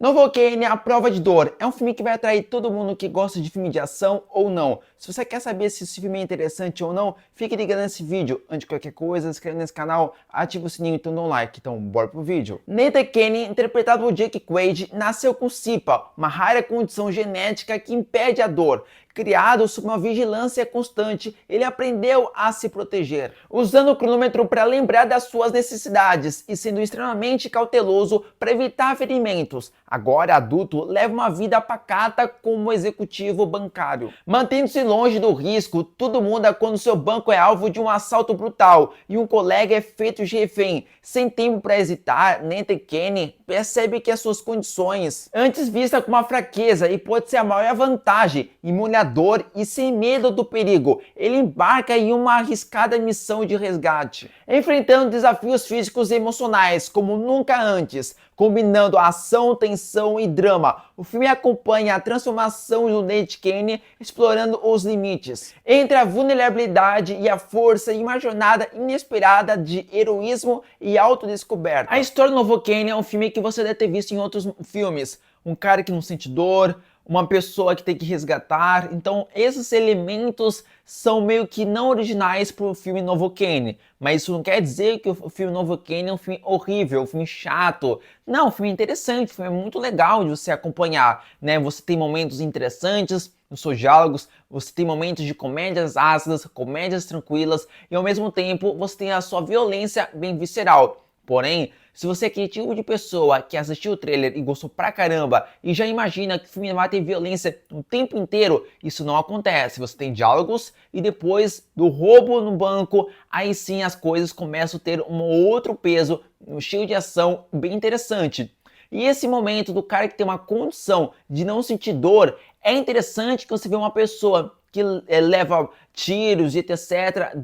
Novocaine, A Prova de Dor, é um filme que vai atrair todo mundo que gosta de filme de ação ou não. Se você quer saber se esse filme é interessante ou não, fique ligado nesse vídeo. Antes de qualquer coisa, se inscreva nesse canal, ative o sininho e então dá um like. Então, bora pro vídeo. Nathan Kane, interpretado por Jake Quaid, nasceu com SIPA, uma rara condição genética que impede a dor. Criado sob uma vigilância constante, ele aprendeu a se proteger, usando o cronômetro para lembrar das suas necessidades e sendo extremamente cauteloso para evitar ferimentos. Agora adulto, leva uma vida pacata como executivo bancário. Mantendo-se longe do risco, tudo muda quando seu banco é alvo de um assalto brutal e um colega é feito de refém. Sem tempo para hesitar, Nathan Kane percebe que as suas condições, antes vista como uma fraqueza e pode ser a maior vantagem, imune à dor e sem medo do perigo, ele embarca em uma arriscada missão de resgate, enfrentando desafios físicos e emocionais como nunca antes, combinando ação, tensão e drama. O filme acompanha a transformação do Nathan Kane, explorando os limites entre a vulnerabilidade e a força em uma jornada inesperada de heroísmo e autodescoberta. A história do Novocaine é um filme que você deve ter visto em outros filmes. Um cara que não sente dor, uma pessoa que tem que resgatar. Então esses elementos são meio que não originais para o filme Novocaine, mas isso não quer dizer que o filme Novocaine é um filme horrível, um filme chato. Não, um filme interessante, um filme muito legal de você acompanhar, né? Você tem momentos interessantes nos seus diálogos, você tem momentos de comédias ácidas, comédias tranquilas, e ao mesmo tempo você tem a sua violência bem visceral. Porém, se você é aquele tipo de pessoa que assistiu o trailer e gostou pra caramba e já imagina que o filme vai ter violência o tempo inteiro, isso não acontece. Você tem diálogos e depois do roubo no banco, aí sim as coisas começam a ter um outro peso, um estilo de ação bem interessante. E esse momento do cara que tem uma condição de não sentir dor, é interessante que você vê uma pessoa que leva tiros e etc,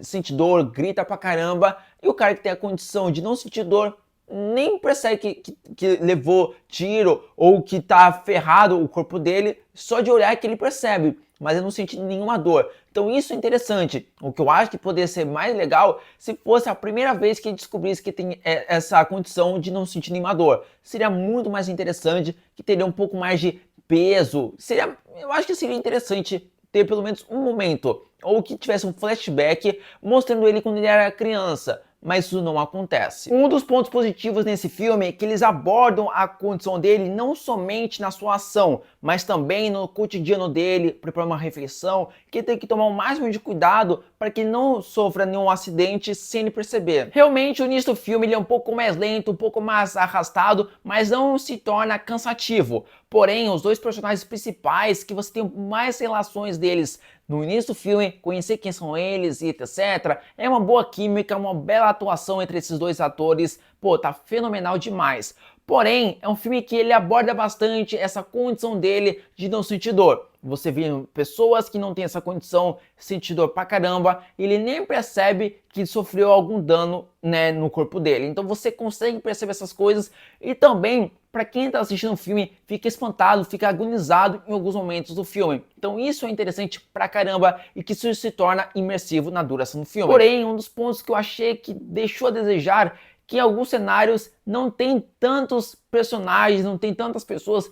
sente dor, grita pra caramba, e o cara que tem a condição de não sentir dor nem percebe que levou tiro ou que tá ferrado o corpo dele, só de olhar que ele percebe, mas ele não sente nenhuma dor. Então isso é interessante. O que eu acho que poderia ser mais legal se fosse a primeira vez que ele descobrisse que tem essa condição de não sentir nenhuma dor. Seria muito mais interessante, que teria um pouco mais de peso. Eu acho que seria interessante ter pelo menos um momento, ou que tivesse um flashback mostrando ele quando ele era criança, mas isso não acontece. Um dos pontos positivos nesse filme é que eles abordam a condição dele não somente na sua ação, mas também no cotidiano dele, preparar uma refeição, que ele tem que tomar o máximo de cuidado para que ele não sofra nenhum acidente sem ele perceber. Realmente o início do filme ele é um pouco mais lento, um pouco mais arrastado, mas não se torna cansativo. Porém, os dois personagens principais, que você tem mais relações deles no início do filme, conhecer quem são eles e etc. É uma boa química, uma bela atuação entre esses dois atores. Pô, tá fenomenal demais. Porém, é um filme que ele aborda bastante essa condição dele de não sentir dor. Você vê pessoas que não têm essa condição, sentir dor pra caramba, e ele nem percebe que sofreu algum dano, né, no corpo dele. Então você consegue perceber essas coisas e também, para quem está assistindo o filme, fica espantado, fica agonizado em alguns momentos do filme. Então isso é interessante pra caramba e que isso se torna imersivo na duração do filme. Porém, um dos pontos que eu achei que deixou a desejar, que em alguns cenários não tem tantos personagens, não tem tantas pessoas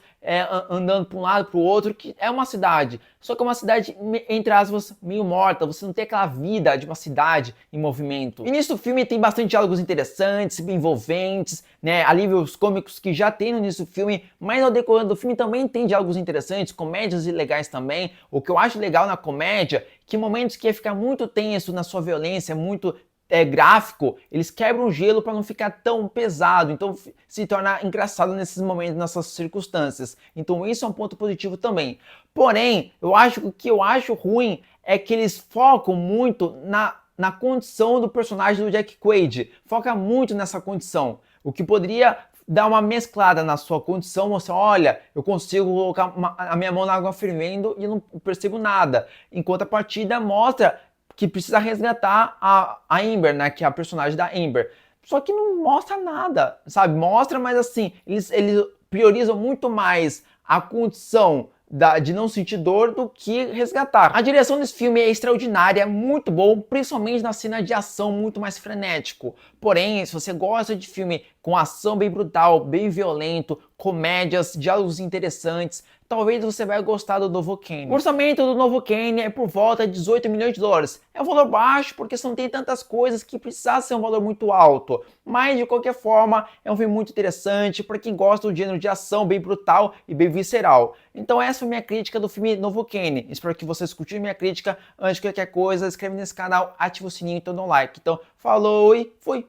andando para um lado para o outro, que é uma cidade. Só que é uma cidade, entre aspas, meio morta. Você não tem aquela vida de uma cidade em movimento. O início do filme tem bastante diálogos interessantes, envolventes, né? Alívios cômicos que já tem no início do filme, mas ao decorrer do filme também tem diálogos interessantes, comédias legais também. O que eu acho legal na comédia, que momentos que ia ficar muito tenso na sua violência, muito gráfico, eles quebram o gelo para não ficar tão pesado, então se torna engraçado nesses momentos, nessas circunstâncias. Então isso é um ponto positivo também. Porém, eu acho que o que eu acho ruim é que eles focam muito na condição do personagem do Jake Quaid, foca muito nessa condição, o que poderia dar uma mesclada na sua condição, mostrar, olha, eu consigo colocar a minha mão na água fervendo e eu não percebo nada. Em contrapartida, mostra que precisa resgatar a Amber, né, que é a personagem da Amber. Só que não mostra nada, sabe? Mostra, mas assim, eles priorizam muito mais a condição de não sentir dor do que resgatar. A direção desse filme é extraordinária, é muito bom, principalmente na cena de ação muito mais frenético. Porém, se você gosta de filme com ação bem brutal, bem violento, comédias, diálogos interessantes. Talvez você vai gostar do novo Kane. O orçamento do novo Kane é por volta de 18 milhões de dólares. É um valor baixo porque não tem tantas coisas que precisa ser um valor muito alto. Mas de qualquer forma, é um filme muito interessante para quem gosta do gênero de ação bem brutal e bem visceral. Então essa foi minha crítica do filme Novo Kane. Espero que vocês curtiram minha crítica. Antes de qualquer coisa, inscreve nesse canal, ativa o sininho e dá um like. Então, falou e fui!